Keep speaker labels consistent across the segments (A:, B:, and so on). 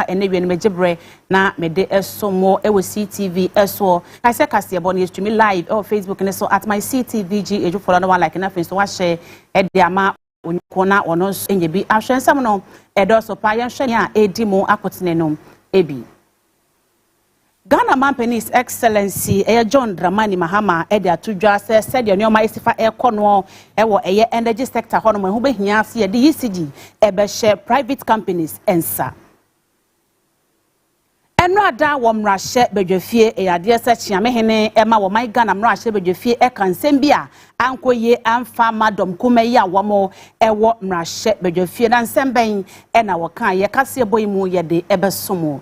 A: ene wie no megebre na mede esomo ewo CTV eso kase kase bo na stream live on Facebook ne so at my CTVG eju follow no one like na so wa share e de ama onkona wono enye bi ahwensam no edo so pa yen hwene a edi mu akotene no ebi Ghana Mampen's Excellency John Dramani Mahama ede atudwa said the nyoma isifa ekono ewo eye energy sector hono mo behia se de ECG ebe share private companies ensa eno ada wo mrahye bedwafie eyade sechi amehene ema wo man Ghana mrahye bedwafie ekansem bia ankoye amfa madom kumayi awomo ewo mrahye bedwafie na nsemben ena wo kan ye kase boyimu ye de ebesomo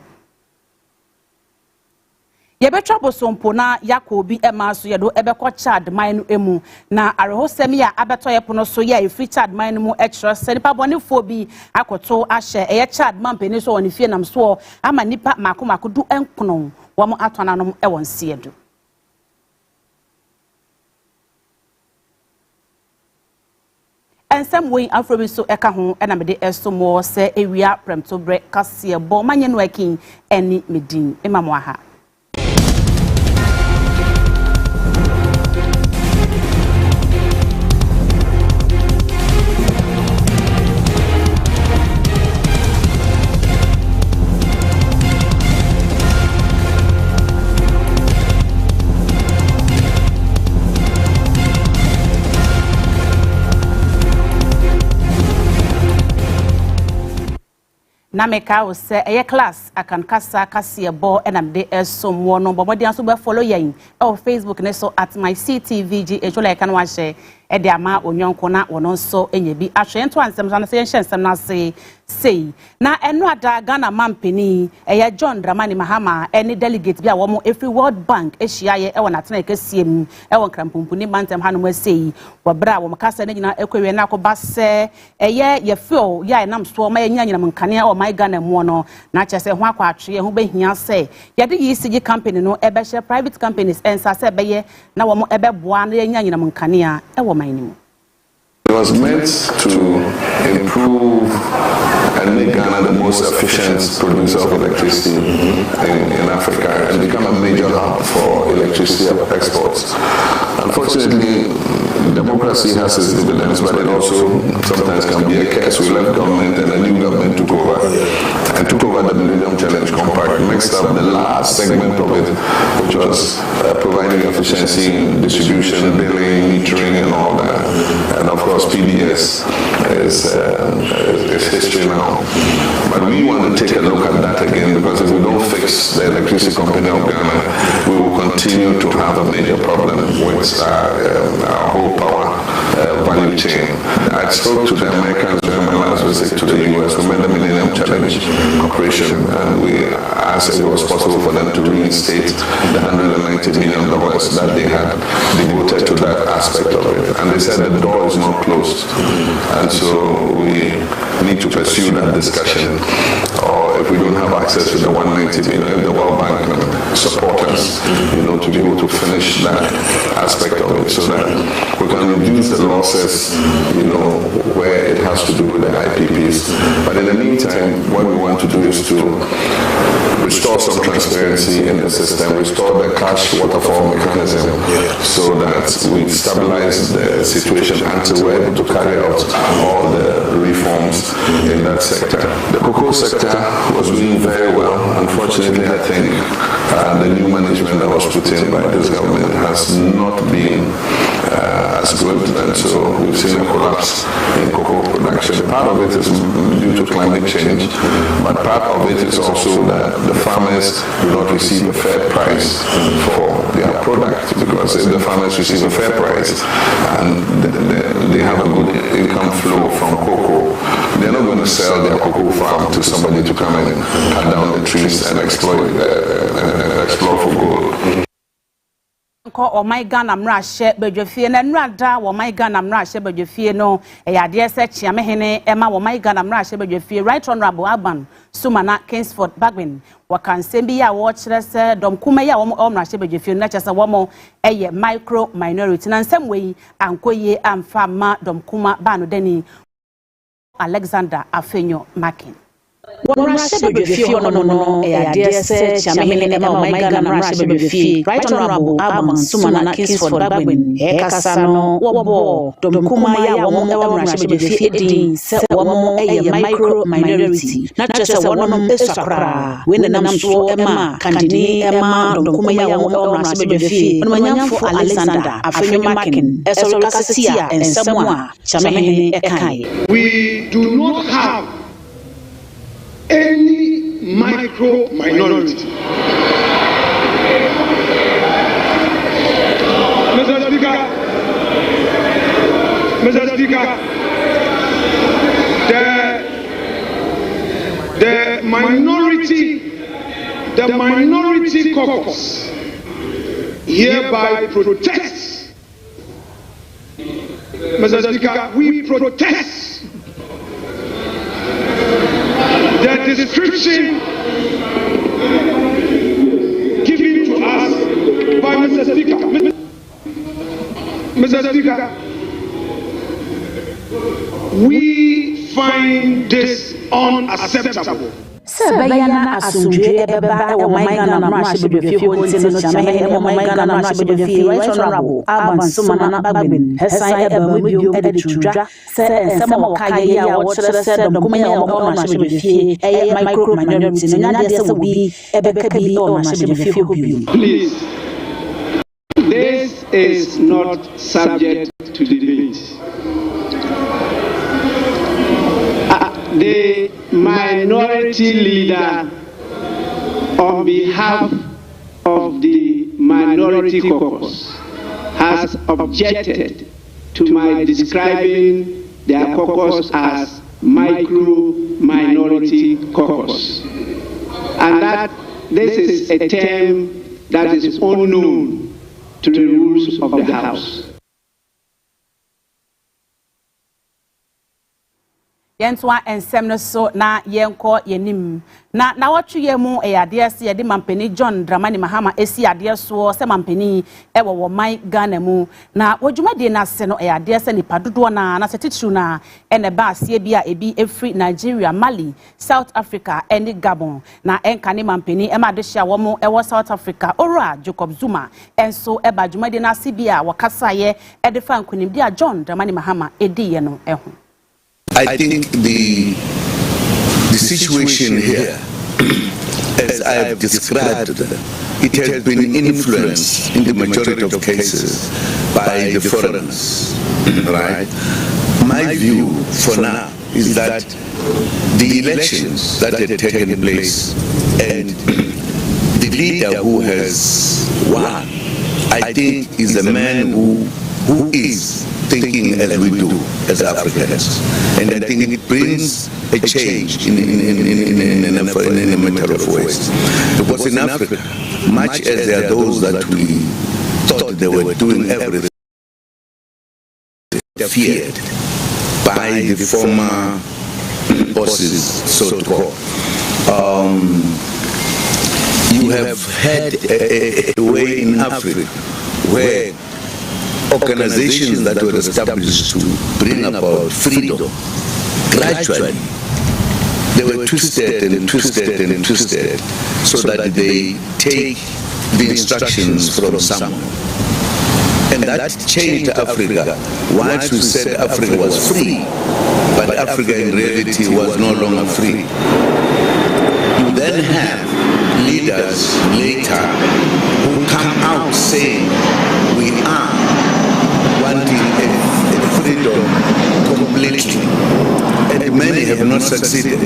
A: Yebetwa bosompo na yakobi emaso yedo ebekọ Chad man emu na arehosemi ya abeto yepono so ye free Chad man mu extra senipa bonefo bi akoto ahye eye Chad man peni so woni fie nam so ama nipa makomako du enkono wo mo atwananom ewon siedu ensem wey afrobi so eka ho ena mede esomo se ewia premto bre kase bo manye no akin eni medin emamo aha Nameka o se eye class akan kasa kase bo enamde esomo no bomodi anso be follow yen o Facebook ne so at my CTVG ejola e kan wa share e de ama onyonko na wono so enye bi ahwe ento ansem so na se ensem na se sei na eno ada Ghana Mampeni eye John Dramani Mahama eni delegate bi a wo mo every World Bank ehia ye e wona tena ekasiem e won krampumpuni mantem hanom sei wo bra wo makasa na nyina ekwewe na akoba se eye ye feel ya enam so ma enya nyina mankane o my Ghana mu no na chese ho akwa atwe ho behia se ye de ECG company no ebe share private companies ensa se beye na wo mo ebe boa na enya nyina mankane a e wo man ni
B: It was meant to improve and make Ghana the most efficient producer of electricity in Africa and become a major hub for electricity exports. Unfortunately, democracy has its dividends, but it also sometimes can be a curse. We left government and a new government took over the Millennium Challenge Compact, mixed up the last segment of it, which was providing efficiency in distribution, billing, metering, and all that. And of course, PBS is history now. But we want to take a look at that again, because if we don't fix the electricity company of Ghana, we will continue to have a major problem with our whole power value chain. I spoke to the Americans during my last visit to the US. We met the Millennium Challenge Corporation, and we asked if it was possible for them to reinstate the $190 million that they had devoted to that aspect of it. And they said the door is not closed. And so we need to pursue that discussion. Or if we don't have access to the 190 million, if the World Bank can support us, to be able to finish that aspect of it, so that we can reduce the losses, where it has to do with the IPPs. But in the meantime, what we want to do is to restore some transparency in the system, restore the cash waterfall mechanism, so that we stabilize the situation until we're able to carry out all the reforms in that sector. The cocoa sector was doing very well. Unfortunately, I think the new management that was put in by this government has not been as good, and so we've seen a collapse in cocoa production. Part of it is due to climate change, but part of it is also that the farmers do not receive a fair price for their product, because if the farmers receive a fair price and they have a good income flow from cocoa, they're not going to sell their cocoa farm to somebody to come and cut down the trees and explore for gold.
A: Ko my Ghana mrahye bedwafie na nrada wo my Ghana mrahye bedwafie no eyade se chiamehene ema wo my Ghana mrahye bedwafie Right Honorable Aban Sumana Kingsford Bagwin wakansem bi ya wo kire se dom kuma ya wo mrahye bedwafie na chese wo mo eye micro minority na nsem we ankoye amfa ma dom kuma ba no dani Alexander Afenyo Makin
C: Right Honorable Alban Sumana Kingsford Bagwin, Ekasano, Wabo, Domkumaya, Wamo, set Wamo, a micro minority, not just a woman, Esakra, when the Namswo Emma, Cantini Emma, Domkumaya, Wamo, for Alexander, Afremakin, Esokasia, and Samoa, Chamahini Ekai.
D: We do not have any micro minority. Mr. Speaker, the minority caucus hereby protests. Mr. Speaker, we protest the description given to us by Mr. Speaker. Mr. Speaker, we find this unacceptable.
C: Bayana Asundre Baba or my Ghana Marshall Right Honorable Alban Sumana Babin, Hesai Ebamudio Editudra, said and some of Kaya, what should have said, Domkumaya or Marshall a micro minority, and Nadia will be Ebekabi or Marshall.
D: Please, this is not subject to debate. The minority leader, on behalf of the minority caucus, has objected to my describing their caucus as micro-minority caucus, and that this is a term that is unknown to the rules of the House.
A: Yentwa ensem no so na yenko yenim na watwe yemu ade se yede mampeni John Dramani Mahama esi ade so se mampeni ewo wo man Ghana mu na wodwumade na se no ade se nipa dodo na se titru na ene ba se bia ebi efri Nigeria, Mali, South Africa eni Gabon na enka ne mampeni e ma de hia wo mu ewo South Africa ora Jacob Zuma enso e ba dwumade na se bia wakasa ye e de fa nkunim dia John Dramani Mahama edi ye no eho.
E: I think the situation here, as I have described, it has been influenced in the majority of cases by the foreigners, right? My view for now is that the elections that had taken place and the leader who has won, I think is a man who is thinking as we do as Africans, and I think it brings a change in a matter of ways. Because in Africa, much as there are those that we thought they were doing everything, they feared by the former bosses, so to call. You have had a way in Africa where organizations that were established to bring about freedom, gradually, they were twisted so that they take the instructions from someone. And that changed Africa. Once we said Africa was free, but Africa in reality was no longer free. You then have leaders later who come out saying, we are wanting a freedom completely, and many have not succeeded.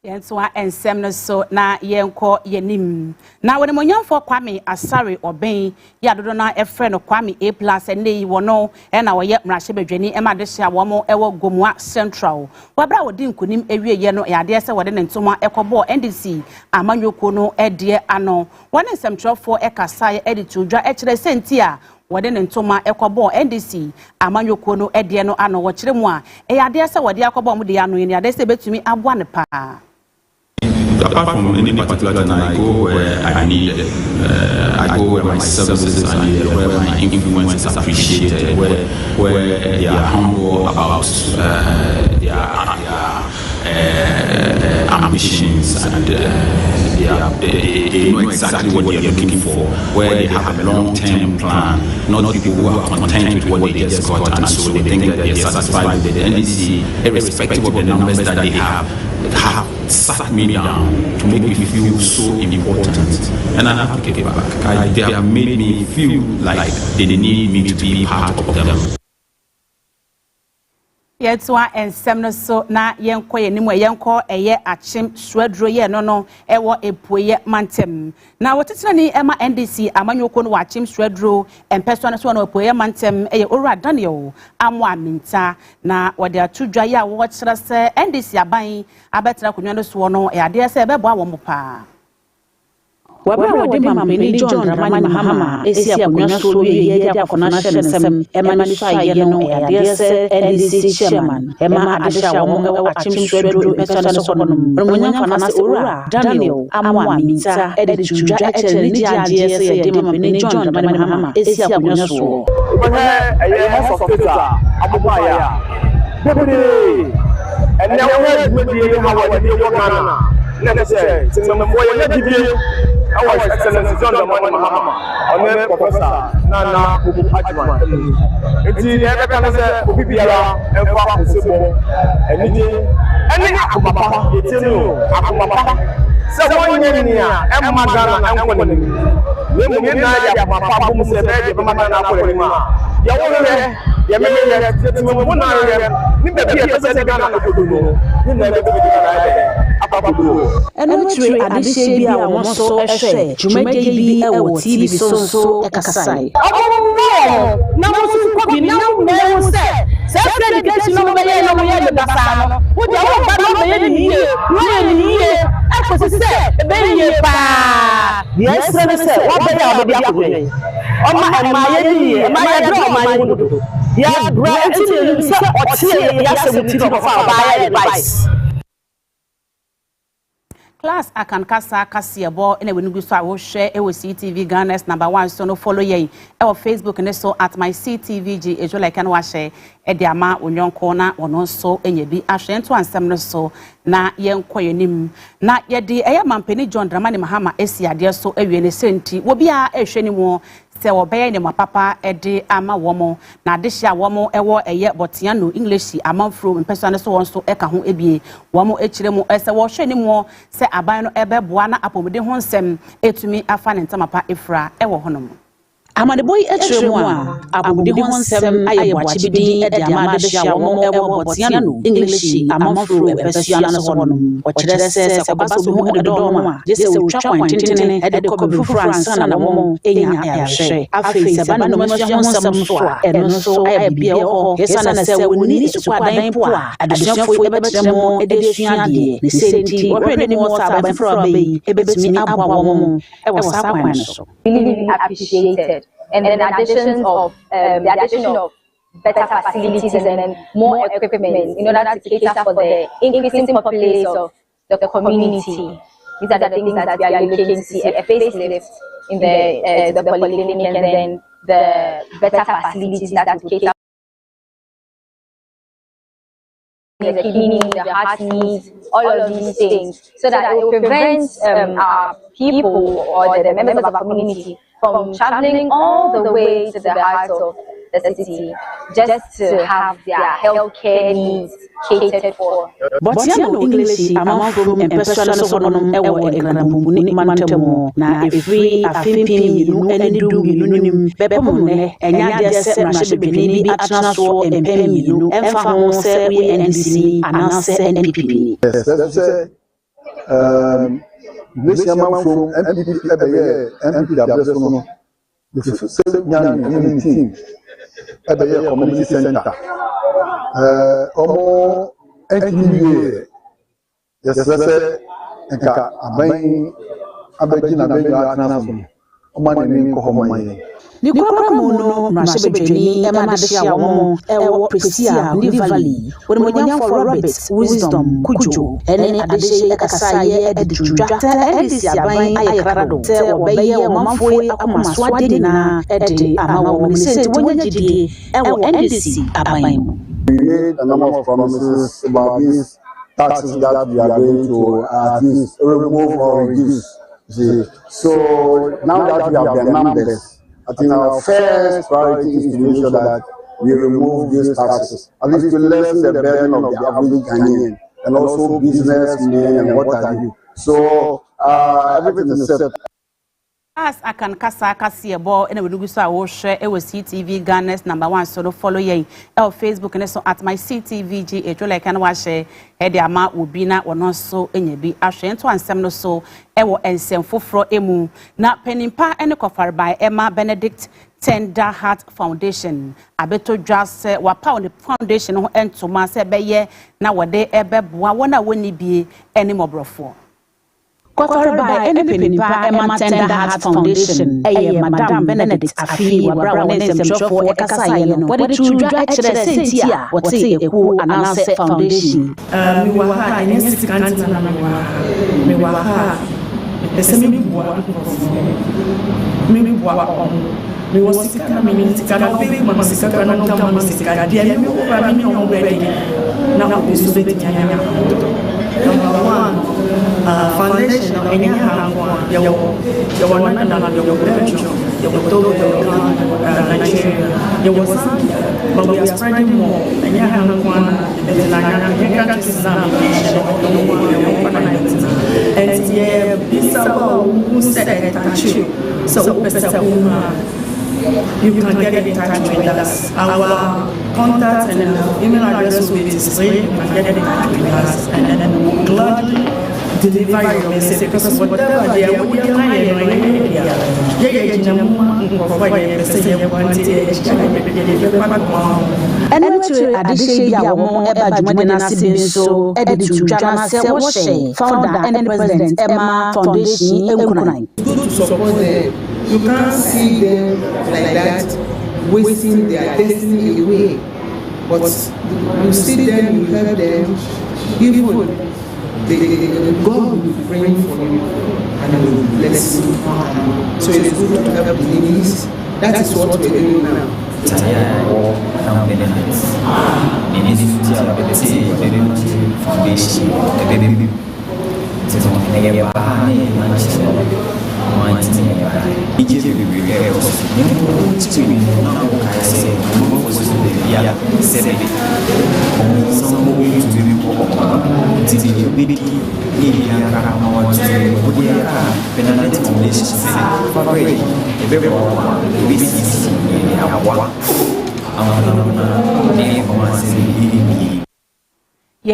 A: Yentwa ensem no so na yenko yenim na woni monyamfo Kwame Asare Oben ya dodo na efre no Kwame A+ ene wono e na woye mrahye badwani e ma de hia wo mo ewo Gomua Central wabra wodi nkunim ewie ye no ya de se wode ne ntoma ekobo NDC amanyoko no ede ano woni nsɛmtwerɛfo ekasa ye editudwa ekire senti a wode ne ntoma ekobo NDC amanyoko no ede no ano wo kire mu a e ya de se wode akobo mu de ano ye ya de se betumi aboa ne pa.
F: Apart from any particular time I go where I need, I go where my services are needed, where my influence is appreciated, where they are humble about their ambitions, and they know exactly what they are looking for, where they have a long-term plan, not people who are content with what they just got, and so they think that they are satisfied with the NDC, irrespective of the numbers that they have sat me down to make me feel so important, and I have to get it back. They have made me feel like they need me to be part of them.
A: Yetwa ensem no so na yenko yenimu yenko eye achim suadro ye no ewo epoye mantem na wotetena ni ema NDC amanyoko no wachim suadro empeso no so na epoye mantem eye Owura Daniel Amoaminta na wode atudwa ye a wo kire se NDC aban abetra konwa no so no e ade se bebo awo mo pa
C: Wabra wadi mampeni John Dramani Mahama esi akonya so ye akona hyensem emanisa ye no adese NDC chairman ema adesha wo mo achim suadro mesana so no munya fana se Owura Daniel Amoaminta ede tudwa eche ni adese ye de mampeni John Dramani Mahama esi akonya so
G: eye hospital abobaya debere ene wo adwumadie ha wo de wo nana na se sinamfo ye dibie our Excellency John Dramani Mahama, Honorable Professor Nana Kubu Ajman. Eti ebe kan se obi biara enfa osebo enije ene akobapa etenu akobapa se wonye ni a emma Ghana enko ni we mu na ya akobapa bu mu se be de mama na akọ ni ma ya wo re ya me ya tetimu mu na re ni be bi e se Ghana akodo no ni na be bi na
C: eno tire adise bi a wo so ehwe jumade bi e wo TV so ekasai
H: na mo so ko bi na mo na se education no be ye no mo ye de basa no wo de wo ba no be ye ni ye e ko se be ye pa
G: yes se wo be ya be akọ o ma ye ni ma ye do ma ye do ya bra enti se o tie ya se muti no fa ba ya advice
A: Class akan kasa kasiebo ene wenugu so a wo hwe e wo CTV Ghana's #1 so no follow ye e wo Facebook ne so @myctvg ejo like an wa hye e de ama onyonko na wono so enye bi ahwe nto ansem no so na yenko yenim na ye de eye mampeni John Dramani Mahama esi ade so awie ne senti wo bia ehwe ni mo se wo beye ne mapapa ede ama womo na de hia womo ewo eye botiano English amanfro mpesa ne so won so eka ho ebie womo ekire mu ese wo hwe ni mo se aban no ebeboa na apomde ho nsem etumi afa ne ntamapa efra ewo honom
C: Amade boy etre mu a abudi ho nsem aye boachi bidin e de amade hia wo ewo botiano English amanfro epesiana no so no o kire se kobaso bi ho edo no a jese wo twa kwantentene e de ko bi France na wo enya ahwe afi se ba no mo hia nsem so a eno so aye bia ho yesa na se woni su kwadan po a adesafo e betre mo e de sua de ne senti wo hwe ni mo sa ba fro abai e betumi abwa wo e wo sa kwan so
I: really appreciated. And then addition of better facilities and then more equipment in order to cater for the increasing populace of the community. These are the things that we are looking to see: a facelift in the polyclinic, and then the better facilities that will cater the kidney, the heart needs, all of these things, so that it will prevent our people or the members of our community from traveling all the way to the heart of the city just to have their healthcare needs catered for.
C: Botiano English amanfro empesona so no ewo egranambu ni mantemo na efri afimpi nu enidu minunim bebemo ne enya de se mrahye bebeni bi atena so empemi nu emfa ho se we NDC anase NPP.
J: This man from MPP MPW the same young team at the community center. Omo NPP yes nka abayi na bega atnaso omo ne ko homaye
C: ni kwakwa mu no mrahye bedwani emanadehia wo ewo Prisia Ndi Valley woni monyan for Robert Wisdom Kujo ene adehia kasaye editudwa NDC aban ayekrado te obeye omanfo akomaso ade na ede amawo woni senti wonya gidie ewo NDC aban mu.
J: We made a number of promises about these taxes that we are going to at least remove or reduce. See, so now that we have the numbers, I think our first priority is to make sure that we remove these taxes, at least to lessen the burden of the average Ghanaian and also businessmen and what have you. So everything is set.
A: As I can kasi ebo ene we so awo hwe e CTV Ghana's #1 so no follow ye Facebook and so at my CTVG e like kan wa share e de ama obi na wono so enya bi ahwe ento ansem no so e wo ensem foforo emu na penimpa ene kofar by Emma Benedict Tender Heart Foundation abeto dwase wapa on the foundation ho entoma se beye na wode ebeboa wona woni bie ene mobrofo
C: Quarter by any Emma Tender Heart Foundation, Madam Benedict Afi, Brown and Shop for Ekasayan, what did you drive to the Sentia, what say a cool and answer foundation?
H: Miwaha, in 6 countries, Miwaha, the semi me was sick, I mean, Sicana, big Mamasika, and Tamasika, dear, you are me already. Now, this is the Number 1. Foundation of any Nigeria, but we are spreading more. And yeah, this who said so you can get in touch with us. Our contact and email address will be displayed. You can get in touch with us, and then we'll gladly deliver your message because whatever they are, we are
C: and to addition, Yawon Eba Jumadina Sibinso, editor Jana Sewashe, founder and president Emma Foundation,
K: Good to support them. You can't see them like that, wasting their destiny away. But you see them, you help them, give food. God will be praying for you and will bless you. So it's good to help the needs. That is what we're doing now.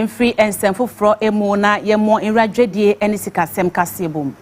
A: Free and Semfo Fro Emona, Yemo in Rajedi, and Sikasem Kasibum.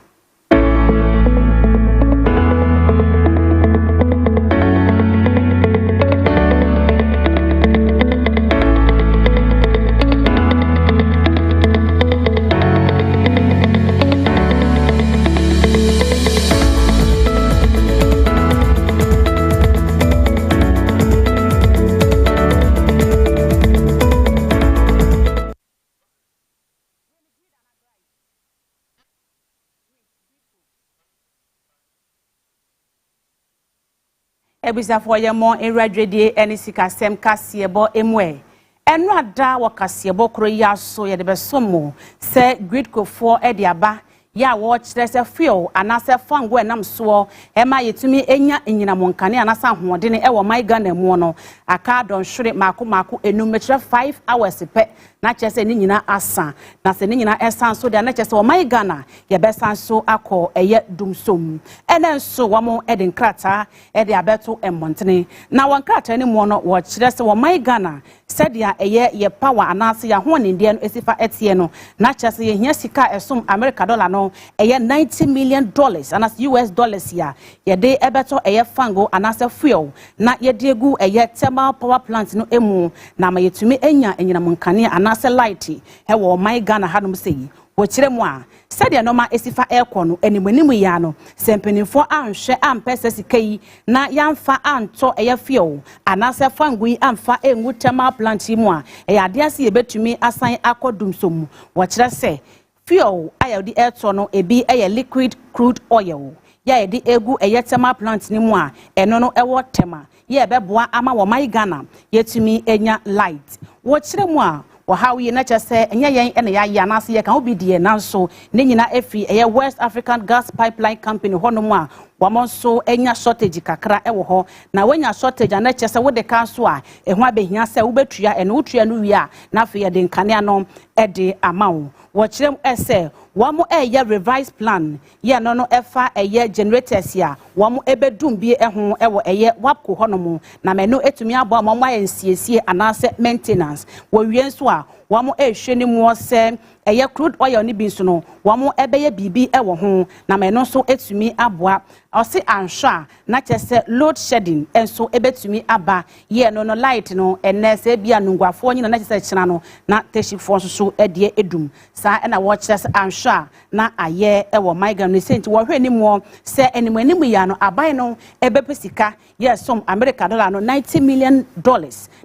A: Ebisa for Yemo in Rajedi, and Sikasem Kasiebo Emwe. And Rada Wakasiebo Kroya so ya de besomo, say Gridco for Ediaba. Ya watch there's a few and as a fun when I'm so Emma yetumi enya inyina monkane anasa hoɔdene ewo my Ghana mu no aka don hwere mako enumetre 5 hours pe na kyese ni nyina asa na se ni nyina esan so de na kyese o my Ghana ye besan so akɔ eye dumsom ene so wo mo eden krata e de abeto emmontene na won krata ni mu no wo kyerɛ se wo my Ghana sadia eye ye power anase ya hoɔnendie no esifa etie no na kyese ye hia sika esom America dollar no eye $90 million anas US dollars ya ye de ebeto eye fango anase fuel na ye de egu eye thermal power plant no emu na ma yetumi enya enyina monkane anase light he wo my Ghana hanom sei wo kire mu a sadia no ma esifa aircon no animanimu ya no sempenifo anhwe ampese sikai na yamfa anto eye fuel anase fango yi amfa engu thermal plant mu a eye ade ase ye betumi asan akodum som wo kire se fuel ayo di airto no ebi aye liquid crude oil ya edi egu eye thermal plant ni mu a eno no ewo tema ye beboa ama wo my Ghana yetumi enya light wo kire mu a how ye na say enya yen ene ya na se ye kan obi die nanso ne nyina efi eye West African Gas Pipeline Company hono a wamo so enya shortage kakra ewo ho na wenya shortage na chese wo de kan so a ehu abehia se wo betua ene wo tua no wi a na afi ye de nkane no e de amawo wo kirem ese wamo eye revised plan ye no no efa eye generators ya wamo ebedum bi eho ewo eye wapko hono na menu etumi abo amamo aye nsiesie anase maintenance wo wie so a wamo ehwe ni mu se eye crude oil ni bi so no wamo ebeye bibi ewo ho na menu so etumi aboa osi anhwa na chese load shedding enso ebetumi aba ye no no light no enese bia nungwafo nyina na chese kina no na teshifo so edie edum sa na wo chese anhwa na aye ewo maigan ni senti wo hwe ni mu se enimanimu ya no abai no ebepesika yes some American dollar no $90 million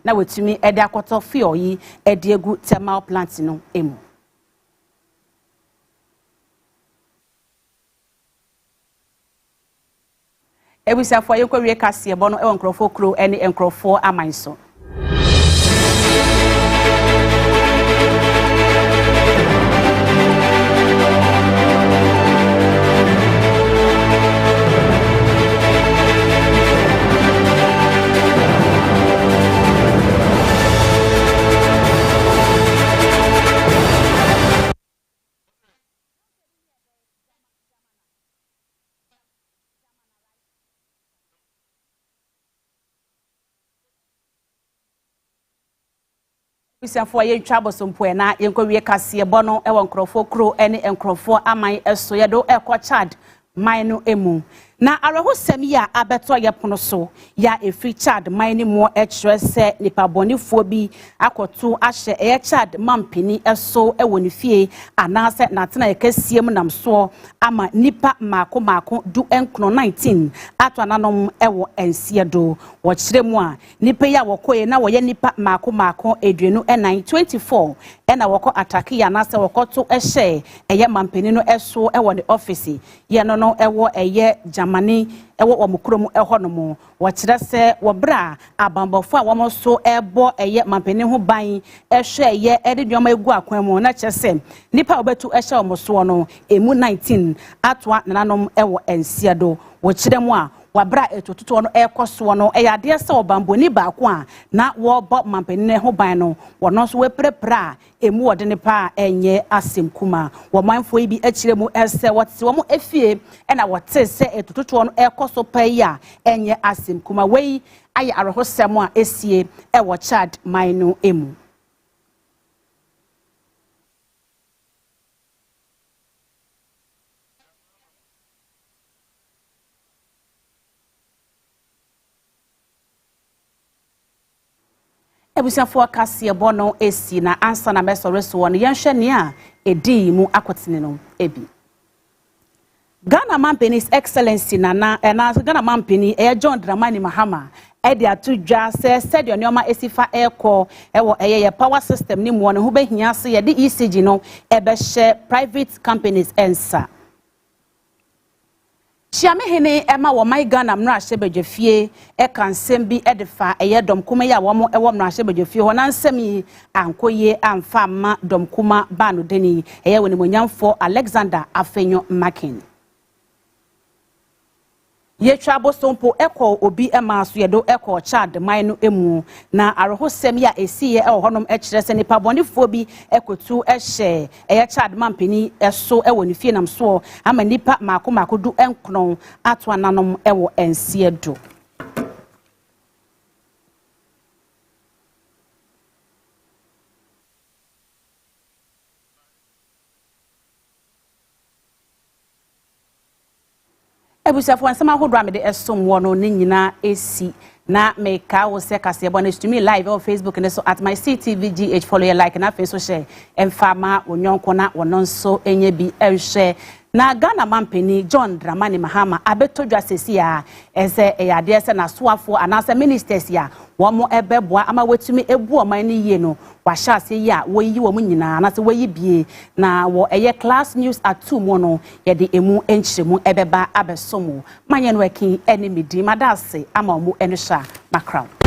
A: na wetumi ede akoto fuel yi ede egu thermal plant no emu ebusafo yekwawie kase ebo no ewo nkrofo kro ene nkrofo amanso Bisiafo ye ntwabo sompo na yenkwawie kase ebo no ewo nkrofo kro ene nkrofo aman eso yedo ekọ Chad mine emu na arahosem ya abeto ye pono so ya efi Chad mine mo se nipa bonifo bi akoto ahye e Chad mampini eso ewo ne fie anase natena ye kasiem nam so ama nipa mako du enkno 19 ato ananom ewo ensie do wo kire mu a nipa ya wokoye na wo ye nipa mako eduenu enan 24 ena woko atake ya nase wokoto ehye eye mampini no eso ewo ne office ye no ewo eye Germany ewo omukrom ehonom wo kire se wo bra abambofo a wo so ebo eye mampini ho ban ehwe eye edidioma egu akwan mu na kyese nipa obetu ehye omoso no emu 19 atwa nananom ewo ensiado wo kire mu a wabra etototo no ekoso no eyade se obamboni baako a na wo bo mampeni ho ban no wono so weprepra emu wode ne pa enye asemkuma wo manfo yi bi akire mu ese wote wo mu efie na wote se etototo no ekoso pa yi a enye asemkuma wei aye arehosem a esie ewo Chad mine emu Ebusafo kase ebo no esi na ansa na mesore so no yenhwe ne a edi mu akotene no ebi Ghana Mampeni's Excellency na Ghana Mampeni John Dramani Mahama edi atudwa se said onyoma esifa eko ewo eye power system ni mu no ho behia se ye de ECG no ebe hye private companies ensa Chiamehene ema wo my Ghana mra hyebedwefie ekansem bi edefa eye domkuma ya wo ewo mra hyebedwefie ho nansem yi ankoye amfa ma domkuma ba no deni eye woni monyamfo Alexander Afenyo Makin Yetwa bosompo eko obi ema so yedo eko Chad mine no emu na arehosem ya esiye e honom ekire se nipa bonifo bi ekotu ehye eye Chad mampeni eso ewo ne fie nam so ama nipa mako du enkron ato ananom ewo ensie do Ebusafo ansama hodro amede esom wono ne nyina esi na meka wo se kase ebo na stream live on Facebook and so at my CTVGH follow your like na face so share emfama onyonko na wono nso enye bi ehwe na Ghana Mampeni John Dramani Mahama abetodwa sesi ya eze eyade se na soafo anase ministers ya womo ebeboa ama wetumi ebu oman ni yie no wahya ase ya woyi wo nyina anase woyi bie na wo eye class news at 2 mo no ye de emu enchiremu ebeba abesomo manye no eki enemy di madase ama omu enhwa background